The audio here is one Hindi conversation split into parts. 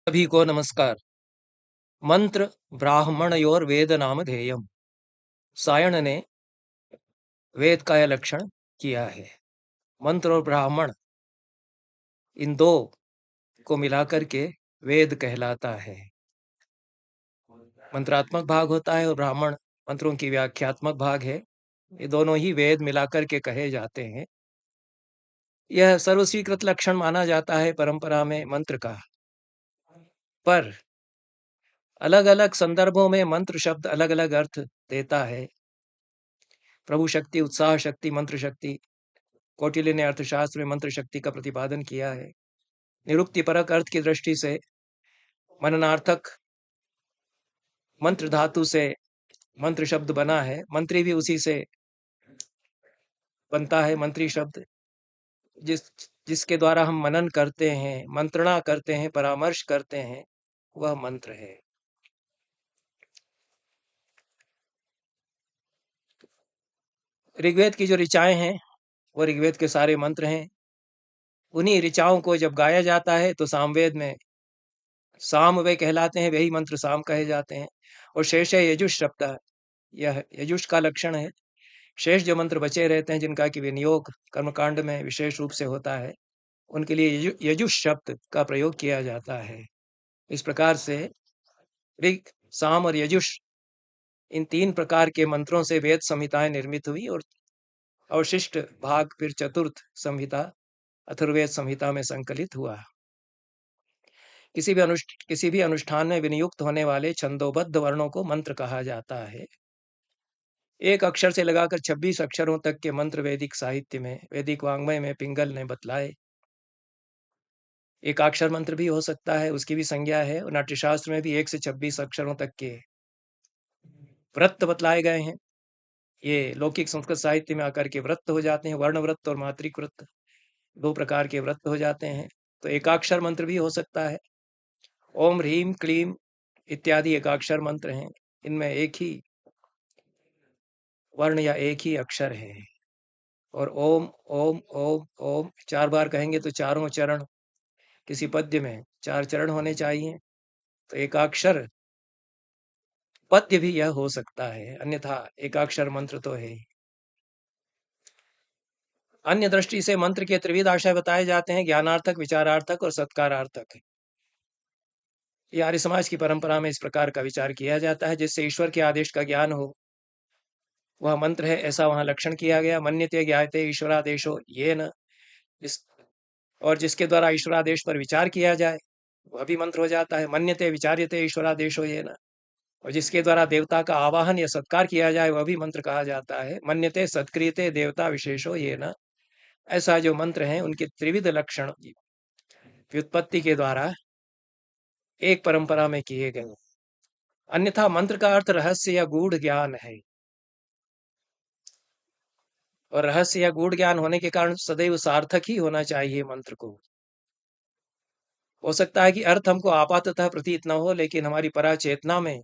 सभी को नमस्कार। मंत्र ब्राह्मणयोर वेद नाम धेयम। सायण ने वेद का यह लक्षण किया है। मंत्र और ब्राह्मण इन दो को मिलाकर के वेद कहलाता है। मंत्रात्मक भाग होता है और ब्राह्मण मंत्रों की व्याख्यात्मक भाग है। ये दोनों ही वेद मिलाकर के कहे जाते हैं। यह सर्वस्वीकृत लक्षण माना जाता है परंपरा में मंत्र का। पर अलग अलग संदर्भों में मंत्र शब्द अलग अलग अर्थ देता है। प्रभु शक्ति, उत्साह शक्ति, मंत्र शक्ति। कौटिल्य ने अर्थशास्त्र में मंत्र शक्ति का प्रतिपादन किया है। निरुक्तिपरक अर्थ की दृष्टि से मननार्थक मंत्र धातु से मंत्र शब्द बना है। मंत्री भी उसी से बनता है। मंत्री शब्द जिसके द्वारा हम मनन करते हैं, मंत्रणा करते हैं, परामर्श करते हैं, वह मंत्र है। ऋग्वेद की जो ऋचाएं हैं वो ऋग्वेद के सारे मंत्र हैं। उन्हीं ऋचाओं को जब गाया जाता है तो सामवेद में साम वे कहलाते हैं, वही मंत्र साम कहे जाते हैं। और शेष है यजुष शब्द, यह यजुष का लक्षण है। शेष जो मंत्र बचे रहते हैं जिनका कि विनियोग कर्मकांड में विशेष रूप से होता है, उनके लिए यजुष शब्द का प्रयोग किया जाता है। इस प्रकार से ऋग, साम और यजुष, इन तीन प्रकार के मंत्रों से वेद संहिताएं निर्मित हुई और अवशिष्ट भाग फिर चतुर्थ संहिता अथर्ववेद संहिता में संकलित हुआ। किसी भी अनुष्ठान में विनियुक्त होने वाले छंदोबद्ध वर्णों को मंत्र कहा जाता है। एक अक्षर से लगाकर 26 अक्षरों तक के मंत्र वैदिक साहित्य में, वैदिक वाङ्मय में पिंगल ने बतलाए। एकाक्षर मंत्र भी हो सकता है, उसकी भी संज्ञा है। और नाट्यशास्त्र में भी 1 से 26 अक्षरों तक के व्रत बतलाए गए हैं। ये लौकिक संस्कृत साहित्य में आकर के व्रत हो जाते हैं। वर्ण व्रत और मात्रिक व्रत, दो प्रकार के व्रत हो जाते हैं। तो एकाक्षर मंत्र भी हो सकता है। ओम ह्रीम क्लीम इत्यादि एकाक्षर मंत्र हैं। इनमें एक ही वर्ण या एक ही अक्षर है। और ओम ओम ओम ओम 4 बार कहेंगे तो चारों चरण, किसी पद्य में 4 चरण होने चाहिए। तो एकाक्षर पद्य भी यह हो सकता है, अन्यथा एकाक्षर मंत्र तो है ही। अन्य दृष्टि से मंत्र के त्रिविध आशय बताए जाते हैं: ज्ञानार्थक, विचारार्थक और सत्कारार्थक। ये आर्य समाज की परंपरा में इस प्रकार का विचार किया जाता है जिससे ईश्वर के आदेश का ज्ञान हो, वह मंत्र है, ऐसा वहां लक्षण किया गया। मन्यते ज्ञायते ईश्वरादेशो येन, और जिसके द्वारा ईश्वरादेश पर विचार किया जाए वह भी मंत्र हो जाता है। मन्यते विचार्यते ईश्वरादेशो येन, और जिसके द्वारा देवता का आवाहन या सत्कार किया जाए वह भी मंत्र कहा जाता है। मन्यते सत्क्रियते देवता विशेषो येन। ऐसा जो मंत्र हैं उनके त्रिविध लक्षण व्युत्पत्ति के द्वारा एक परंपरा में किए गए। अन्यथा मंत्र का अर्थ रहस्य या गूढ़ ज्ञान है, और रहस्य या गूढ़ ज्ञान होने के कारण सदैव सार्थक ही होना चाहिए मंत्र को। हो सकता है कि अर्थ हमको आपाततः प्रतीत न हो, लेकिन हमारी पराचेतना में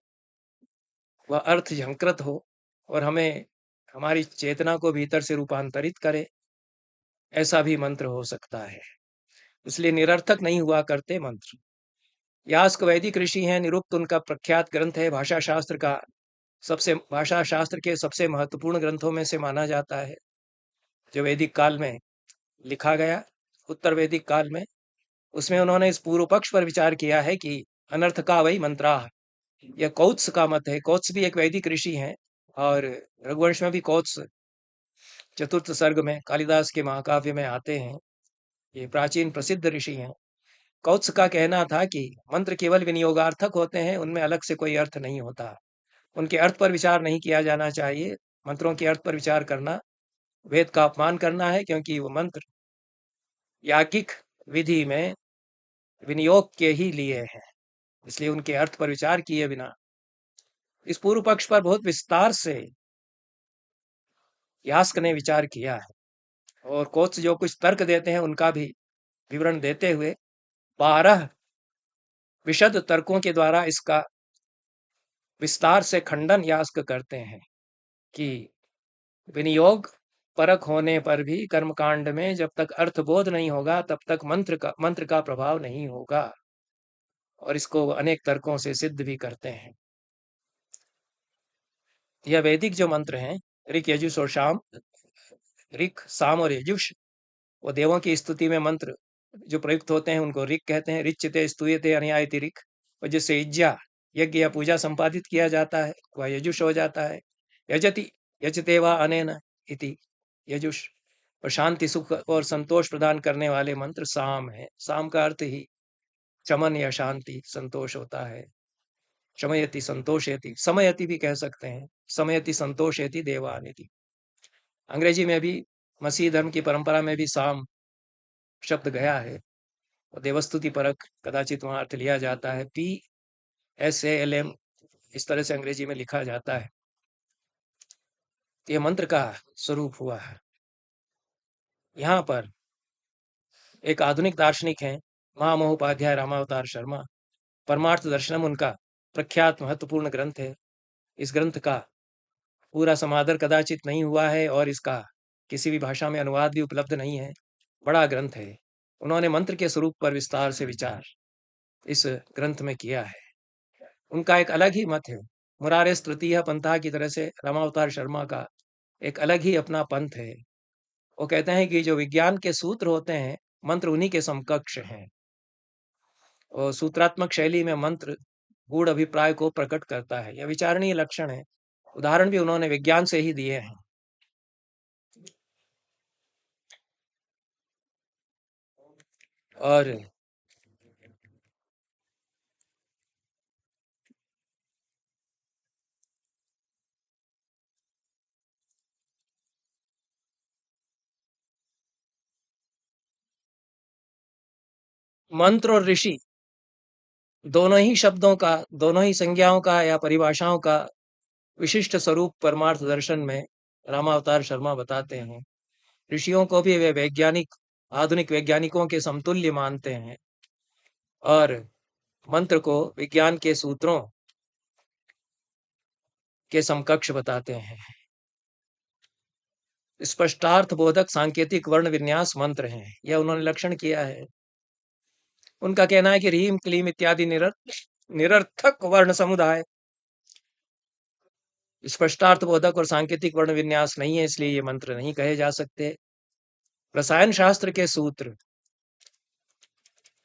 वह अर्थ झंकृत हो और हमें हमारी चेतना को भीतर से रूपांतरित करे। ऐसा भी मंत्र हो सकता है। इसलिए निरर्थक नहीं हुआ करते मंत्र। यास्क वैदिक ऋषि हैं, निरुक्त उनका प्रख्यात ग्रंथ है। भाषा शास्त्र के सबसे महत्वपूर्ण ग्रंथों में से माना जाता है, जो वैदिक काल में लिखा गया, उत्तर वैदिक काल में। उसमें उन्होंने इस पूर्व पक्ष पर विचार किया है कि अनर्थ का वही मंत्राह। यह कौत्स का मत है। कौत्स भी एक वैदिक ऋषि हैं, और रघुवंश में भी कौत्स चतुर्थ सर्ग में कालिदास के महाकाव्य में आते हैं। ये प्राचीन प्रसिद्ध ऋषि हैं। कौत्स का कहना था कि मंत्र केवल विनियोगार्थक होते हैं, उनमें अलग से कोई अर्थ नहीं होता। उनके अर्थ पर विचार नहीं किया जाना चाहिए। मंत्रों के अर्थ पर विचार करना वेद का अपमान करना है, क्योंकि वो मंत्र याज्ञिक विधि में विनियोग के ही लिए हैं। इसलिए उनके अर्थ पर विचार किए बिना इस पूर्व पक्ष पर बहुत विस्तार से यास्क ने विचार किया है। और कोत्स जो कुछ तर्क देते हैं उनका भी विवरण देते हुए 12 विशद तर्कों के द्वारा इसका विस्तार से खंडन यास्क करते हैं कि विनियोग परक होने पर भी कर्मकांड में जब तक अर्थबोध नहीं होगा तब तक मंत्र का प्रभाव नहीं होगा। और इसको अनेक तर्कों से सिद्ध भी करते हैं। यह वैदिक जो मंत्र हैं, ऋक यजुष और शाम, ऋक साम और यजुष, वो देवों की स्तुति में मंत्र जो प्रयुक्त होते हैं उनको ऋक कहते हैं। ऋच्यते स्तूयते अन्यायति ऋक, और जिससे इज्जा यज्ञ या पूजा संपादित किया जाता है वह यजुष हो जाता है। यजति यजते वा अनेन इति यजुष, और शांति सुख और संतोष प्रदान करने वाले मंत्र साम है। साम का अर्थ ही चमन या शांति संतोष होता है। शमयति संतोषयति, समयति भी कह सकते हैं, समयति संतोषयति देवानिति। अंग्रेजी में भी मसीह धर्म की परंपरा में भी साम शब्द गया है और देवस्तुति परक कदाचित वहां अर्थ लिया जाता है। PSALM इस तरह से अंग्रेजी में लिखा जाता है। यह मंत्र का स्वरूप हुआ है। यहाँ पर एक आधुनिक दार्शनिक हैं महामहोपाध्याय रामावतार शर्मा, परमार्थ दर्शनम उनका प्रख्यात महत्वपूर्ण ग्रंथ है। इस ग्रंथ का पूरा समादर कदाचित नहीं हुआ है और इसका किसी भी भाषा में अनुवाद भी उपलब्ध नहीं है। बड़ा ग्रंथ है। उन्होंने मंत्र के स्वरूप पर विस्तार से विचार इस ग्रंथ में किया है। उनका एक अलग ही मत है। मुरारेस तृतीय पंथा की तरह से रामावतार शर्मा का एक अलग ही अपना पंथ है। वो कहते हैं कि जो विज्ञान के सूत्र होते हैं मंत्र उन्हीं के समकक्ष हैं, और सूत्रात्मक शैली में मंत्र गूढ़ अभिप्राय को प्रकट करता है। यह विचारणीय लक्षण है। उदाहरण भी उन्होंने विज्ञान से ही दिए हैं। और मंत्र और ऋषि दोनों ही शब्दों का, दोनों ही संज्ञाओं का या परिभाषाओं का विशिष्ट स्वरूप परमार्थ दर्शन में रामावतार शर्मा बताते हैं। ऋषियों को भी वे वैज्ञानिक, आधुनिक वैज्ञानिकों के समतुल्य मानते हैं और मंत्र को विज्ञान के सूत्रों के समकक्ष बताते हैं। स्पष्टार्थ बोधक सांकेतिक वर्ण विन्यास मंत्र हैं, यह उन्होंने लक्षण किया है। उनका कहना है कि रीम क्लीम इत्यादि निरर्थक वर्ण समुदाय स्पष्टार्थ बोधक और सांकेतिक वर्ण विन्यास नहीं है, इसलिए ये मंत्र नहीं कहे जा सकते। रसायन शास्त्र के सूत्र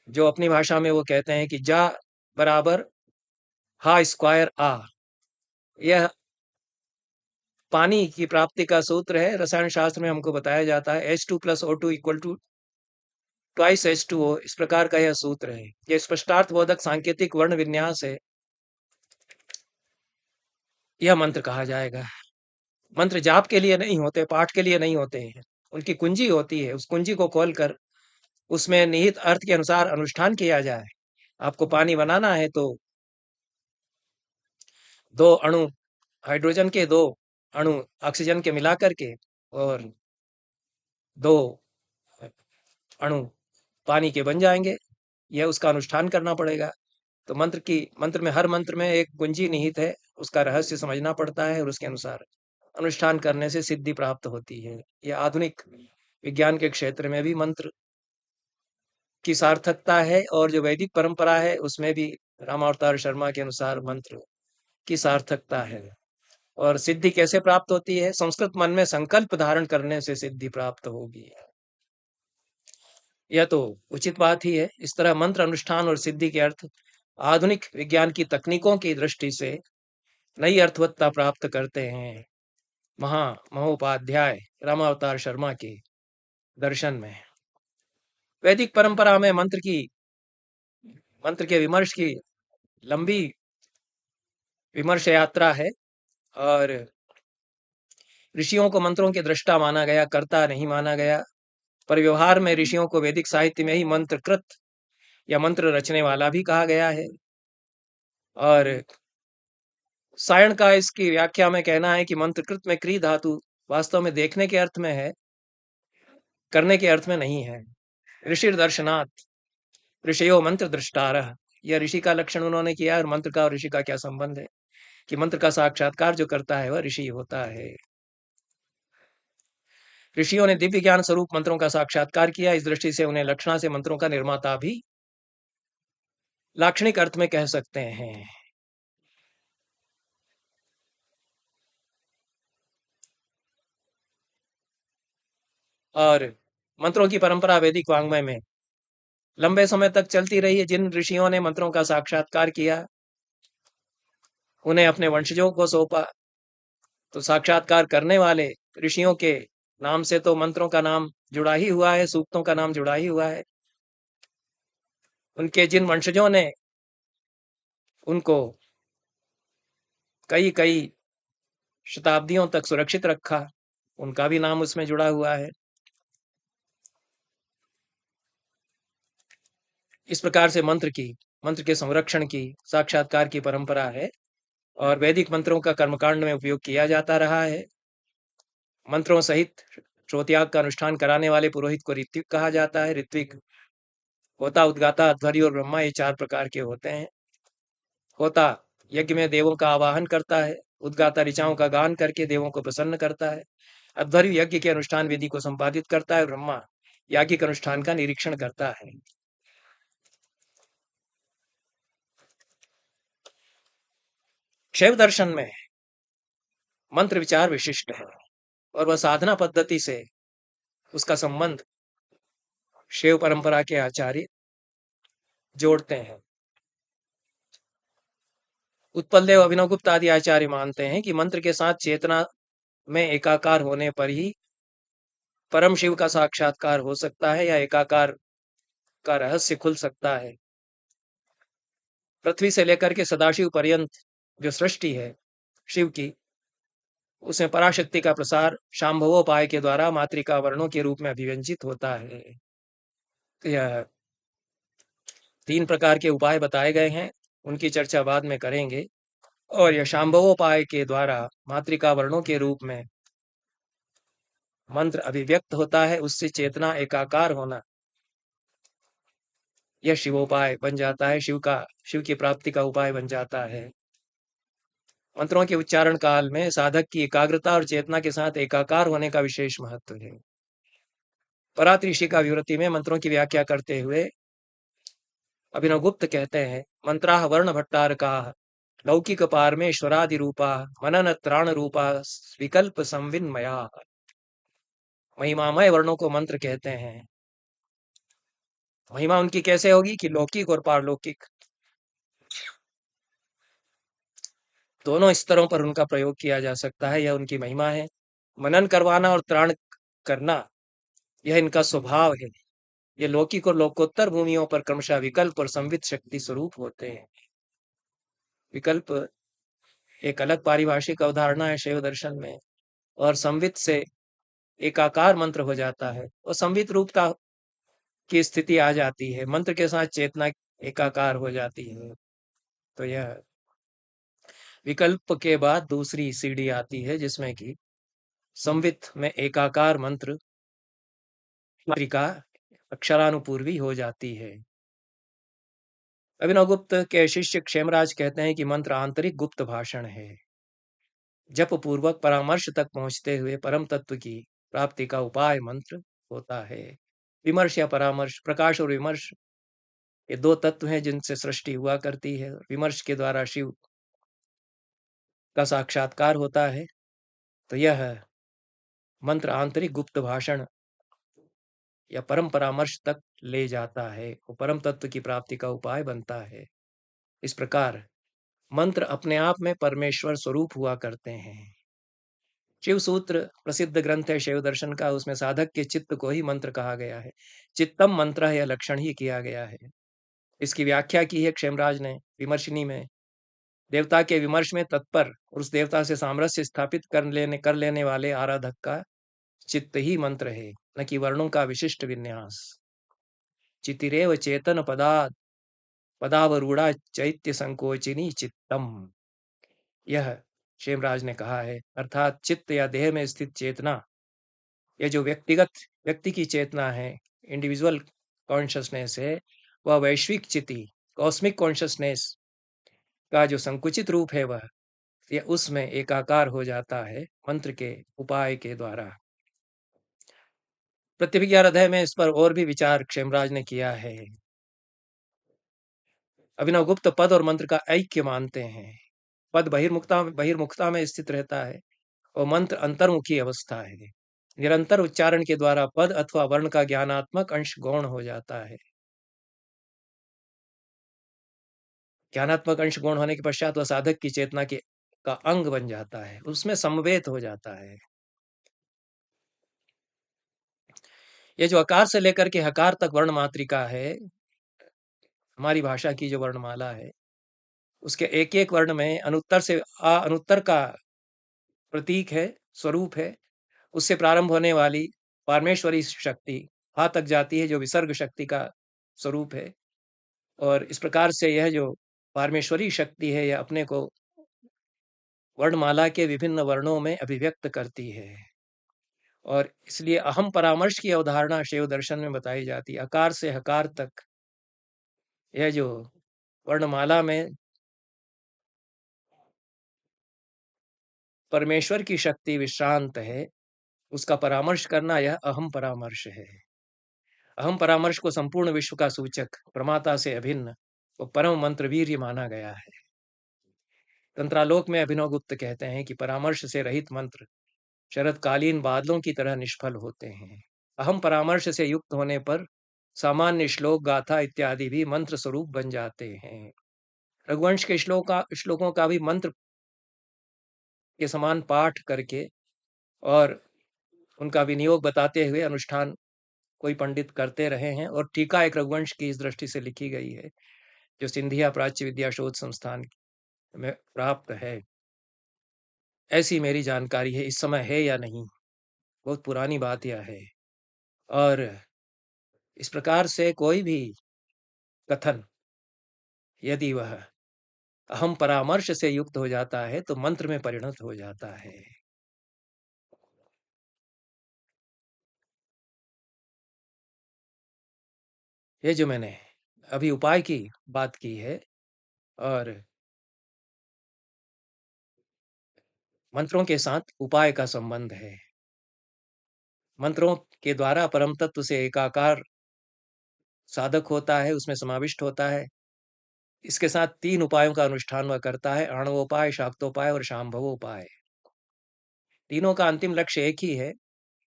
जो अपनी भाषा में वो कहते हैं कि जा बराबर हा स्क्वायर आ, यह पानी की प्राप्ति का सूत्र है। रसायन शास्त्र में हमको बताया जाता है H2 + O2 = ट्वाइस H2O, इस प्रकार का यह सूत्र है। यह स्पष्टार्थ बोधक सांकेतिक वर्ण विन्यास है, यह मंत्र कहा जाएगा। मंत्र जाप के लिए नहीं होते, पाठ के लिए नहीं होते हैं। उनकी कुंजी होती है, उस कुंजी को खोलकर उसमें निहित अर्थ के अनुसार अनुष्ठान किया जाए। आपको पानी बनाना है तो 2 अणु हाइड्रोजन के, 2 अणु ऑक्सीजन के मिला करके और 2 अणु पानी के बन जाएंगे। यह उसका अनुष्ठान करना पड़ेगा। तो मंत्र में, हर मंत्र में एक कुंजी निहित है, उसका रहस्य समझना पड़ता है और उसके अनुसार अनुष्ठान करने से सिद्धि प्राप्त होती है। यह आधुनिक विज्ञान के क्षेत्र में भी मंत्र की सार्थकता है और जो वैदिक परंपरा है उसमें भी रामावतार शर्मा के अनुसार मंत्र की सार्थकता है। और सिद्धि कैसे प्राप्त होती है? संस्कृत मन में संकल्प धारण करने से सिद्धि प्राप्त होगी। यह तो उचित बात ही है। इस तरह मंत्र अनुष्ठान और सिद्धि के अर्थ आधुनिक विज्ञान की तकनीकों की दृष्टि से नई अर्थवत्ता प्राप्त करते हैं महोपाध्याय रामावतार शर्मा के दर्शन में। वैदिक परंपरा में मंत्र के विमर्श की लंबी विमर्श यात्रा है और ऋषियों को मंत्रों के दृष्टा माना गया, कर्ता नहीं माना गया। पर व्यवहार में ऋषियों को वैदिक साहित्य में ही मंत्रकृत या मंत्र रचने वाला भी कहा गया है। और सायण का इसकी व्याख्या में कहना है कि मंत्रकृत में क्री धातु वास्तव में देखने के अर्थ में है, करने के अर्थ में नहीं है। ऋषि दर्शनात् ऋषयो मंत्र दृष्टारः, यह ऋषि का लक्षण उन्होंने किया। और मंत्र का और ऋषि का क्या संबंध है कि मंत्र का साक्षात्कार जो करता है वह ऋषि होता है। ऋषियों ने दिव्य ज्ञान स्वरूप मंत्रों का साक्षात्कार किया, इस दृष्टि से उन्हें लक्षणा से मंत्रों का निर्माता भी लाक्षणिक अर्थ में कह सकते हैं। और मंत्रों की परंपरा वैदिक वाङ्मय में लंबे समय तक चलती रही है। जिन ऋषियों ने मंत्रों का साक्षात्कार किया, उन्हें अपने वंशजों को सौंपा। तो साक्षात्कार करने वाले ऋषियों के नाम से तो मंत्रों का नाम जुड़ा ही हुआ है, सूक्तों का नाम जुड़ा ही हुआ है। उनके जिन वंशजों ने उनको कई कई शताब्दियों तक सुरक्षित रखा, उनका भी नाम उसमें जुड़ा हुआ है। इस प्रकार से मंत्र के संरक्षण की, साक्षात्कार की परंपरा है और वैदिक मंत्रों का कर्मकांड में उपयोग किया जाता रहा है। मंत्रों सहित श्रोत्याग का अनुष्ठान कराने वाले पुरोहित को ऋत्विक कहा जाता है। ऋत्विक होता, उद्गाता, अध्वर्यु और ब्रह्मा, ये 4 प्रकार के होते हैं। होता यज्ञ में देवों का आवाहन करता है। उद्गाता ऋचाओं का गान करके देवों को प्रसन्न करता है। अध्वर्यु यज्ञ के अनुष्ठान विधि को संपादित करता है। ब्रह्मा याज्ञिक अनुष्ठान का निरीक्षण करता है। शैव दर्शन में मंत्र विचार विशिष्ट है और वह साधना पद्धति से उसका संबंध शैव परंपरा के आचार्य जोड़ते हैं। उत्पल देव, अभिनव गुप्त आदि आचार्य मानते हैं कि मंत्र के साथ चेतना में एकाकार होने पर ही परम शिव का साक्षात्कार हो सकता है या एकाकार का रहस्य खुल सकता है। पृथ्वी से लेकर के सदाशिव पर्यंत जो सृष्टि है शिव की, उसमें पराशक्ति का प्रसार शांभवोपाय के द्वारा मातृका वर्णों के रूप में अभिव्यंजित होता है। यह 3 प्रकार के उपाय बताए गए हैं, उनकी चर्चा बाद में करेंगे। और यह शांभवोपाय के द्वारा मातृका वर्णों के रूप में मंत्र अभिव्यक्त होता है, उससे चेतना एकाकार होना, यह शिवोपाय बन जाता है। शिव की प्राप्ति का उपाय बन जाता है। मंत्रों के उच्चारण काल में साधक की एकाग्रता और चेतना के साथ एकाकार होने का विशेष महत्व है। परात ऋषि का विवृति में मंत्रों की व्याख्या करते हुए अभिनव गुप्त कहते हैं, मंत्राः वर्ण भट्टारका लौकिक पारमेश्वरादि रूपा मनन त्राण रूपा विकल्प संविन्मया। महिमामय वर्णों को मंत्र कहते हैं। महिमा उनकी कैसे होगी कि लौकिक और पारलौकिक दोनों स्तरों पर उनका प्रयोग किया जा सकता है, यह उनकी महिमा है। मनन करवाना और त्राण करना, यह इनका स्वभाव है। ये लौकिक और लोकोत्तर भूमियों पर क्रमशः विकल्प और संवित शक्ति स्वरूप होते हैं। विकल्प एक अलग पारिभाषिक अवधारणा है शैव दर्शन में, और संवित से एकाकार मंत्र हो जाता है और संवित रूपता की स्थिति आ जाती है, मंत्र के साथ चेतना एकाकार हो जाती है। तो यह विकल्प के बाद दूसरी सीढ़ी आती है जिसमें कि संवित में एकाकार मंत्र मात्रिका अक्षरानुपूर्वी हो जाती है। अभिनव गुप्त के शिष्य क्षेमराज कहते हैं कि मंत्र आंतरिक गुप्त भाषण है, जप पूर्वक परामर्श तक पहुंचते हुए परम तत्व की प्राप्ति का उपाय मंत्र होता है। विमर्श या परामर्श, प्रकाश और विमर्श, ये 2 तत्व हैं जिनसे सृष्टि हुआ करती है। विमर्श के द्वारा शिव का साक्षात्कार होता है। तो यह मंत्र आंतरिक गुप्त भाषण या परम परामर्श तक ले जाता है, वो परम तत्व की प्राप्ति का उपाय बनता है। इस प्रकार मंत्र अपने आप में परमेश्वर स्वरूप हुआ करते हैं। शिव सूत्र प्रसिद्ध ग्रंथ है शिव दर्शन का, उसमें साधक के चित्त को ही मंत्र कहा गया है। चित्तम मंत्र यह लक्षण ही किया गया है। इसकी व्याख्या की है क्षेमराज ने विमर्शिनी में। देवता के विमर्श में तत्पर और उस देवता से सामरस्य स्थापित कर लेने वाले आराधक का चित्त ही मंत्र है, न कि वर्णों का विशिष्ट विन्यास। चितिरेव चेतन पदावरूढ़ा चैत्य संकोचिनी चित्तम, यह क्षेमराज ने कहा है। अर्थात चित्त या देह में स्थित चेतना, यह जो व्यक्ति की चेतना है, इंडिविजुअल कॉन्शसनेस है, वह वैश्विक चिति कॉस्मिक कॉन्शसनेस का जो संकुचित रूप है, वह यह उसमें एकाकार हो जाता है मंत्र के उपाय के द्वारा। प्रतिभिज्ञा अध्याय में इस पर और भी विचार क्षेमराज ने किया है। अभिनवगुप्त पद और मंत्र का ऐक्य मानते हैं। पद बहिर्मुखता में स्थित रहता है और मंत्र अंतर्मुखी अवस्था है। निरंतर उच्चारण के द्वारा पद अथवा वर्ण का ज्ञानात्मक अंश गौण हो जाता है। ज्ञानात्मक अंश गौण होने के पश्चात वह साधक की चेतना के का अंग बन जाता है, उसमें समवेत हो जाता है। ये जो अकार से लेकर के हकार तक वर्ण मात्रिका है, हमारी भाषा की जो वर्णमाला है, उसके एक-एक वर्ण में अनुत्तर से अनुत्तर का प्रतीक है, स्वरूप है। उससे प्रारंभ होने वाली परमेश्वरी शक्ति आ तक जाती है, जो विसर्ग शक्ति का स्वरूप है। और इस प्रकार से यह जो परमेश्वरी शक्ति है, यह अपने को वर्णमाला के विभिन्न वर्णों में अभिव्यक्त करती है। और इसलिए अहम परामर्श की अवधारणा शैव दर्शन में बताई जाती है। अकार से हकार तक यह जो वर्णमाला में परमेश्वर की शक्ति विश्रांत है, उसका परामर्श करना यह अहम परामर्श है। अहम परामर्श को संपूर्ण विश्व का सूचक, प्रमाता से अभिन्न और परम मंत्र वीर्य माना गया है। तंत्रालोक में अभिनव गुप्त कहते हैं कि परामर्श से रहित मंत्र शरतकालीन बादलों की तरह निष्फल होते हैं। अहम परामर्श से युक्त होने पर सामान्य श्लोक, गाथा इत्यादि भी मंत्र स्वरूप बन जाते हैं। रघुवंश के श्लोकों का भी मंत्र के समान पाठ करके और उनका विनियोग बताते हुए अनुष्ठान कोई पंडित करते रहे हैं। और टीका एक रघुवंश की इस दृष्टि से लिखी गई है, जो सिंधिया प्राच्य विद्या शोध संस्थान में प्राप्त है। ऐसी मेरी जानकारी है, इस समय है या नहीं, बहुत पुरानी बात यह है। और इस प्रकार से कोई भी कथन यदि वह अहम परामर्श से युक्त हो जाता है तो मंत्र में परिणत हो जाता है। ये जो मैंने अभी उपाय की बात की है, और मंत्रों के साथ उपाय का संबंध है। मंत्रों के द्वारा परम तत्व से एकाकार साधक होता है, उसमें समाविष्ट होता है। इसके साथ 3 उपायों का अनुष्ठान वह करता है, आणवोपाय, शाक्तोपाय और शांभवोपाय। तीनों का अंतिम लक्ष्य एक ही है,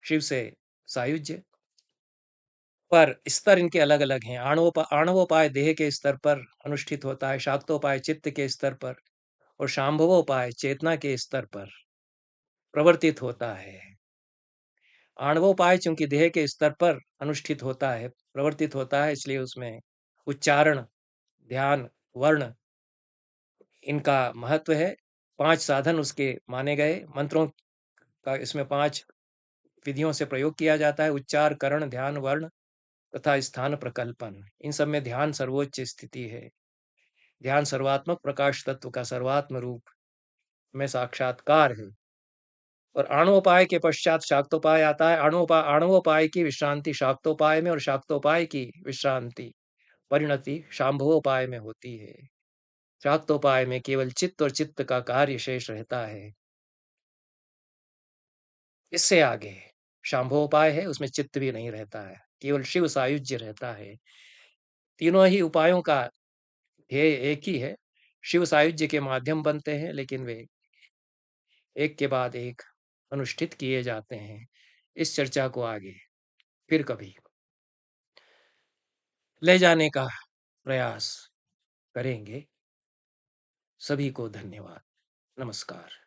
शिव से सायुज्य। पर स्तर इनके अलग-अलग हैं। आणवोपाय देह के स्तर पर अनुष्ठित होता है, शाक्तोपाय चित्त के स्तर पर और शांभवोपाय चेतना के स्तर पर प्रवर्तित होता है। आणवोपाय चूंकि देह के स्तर पर अनुष्ठित होता है, प्रवर्तित होता है, इसलिए उसमें उच्चारण, ध्यान, वर्ण इनका महत्व है। 5 साधन उसके माने गए। मंत्रों का इसमें 5 विधियों से प्रयोग किया जाता है: उच्चार, करण, ध्यान, वर्ण तथा स्थान प्रकल्पन। इन सब में ध्यान सर्वोच्च स्थिति है। ध्यान सर्वात्मक प्रकाश तत्व का सर्वात्म रूप में साक्षात्कार है। और आणवोपाय के पश्चात शाक्तोपाय आता है। आणवोपाय की विश्रांति शाक्तोपाय में और शाक्तोपाय की विश्रांति परिणति शांभवोपाय में होती है। शाक्तोपाय में केवल चित्त और चित्त का कार्य शेष रहता है। इससे आगे शांभवोपाय है, उसमें चित्त भी नहीं रहता है, केवल शिव सायुज्य रहता है। तीनों ही उपायों का ध्येय एक ही है, शिव सायुज्य के माध्यम बनते हैं, लेकिन वे एक के बाद एक अनुष्ठित किए जाते हैं। इस चर्चा को आगे फिर कभी ले जाने का प्रयास करेंगे। सभी को धन्यवाद। नमस्कार।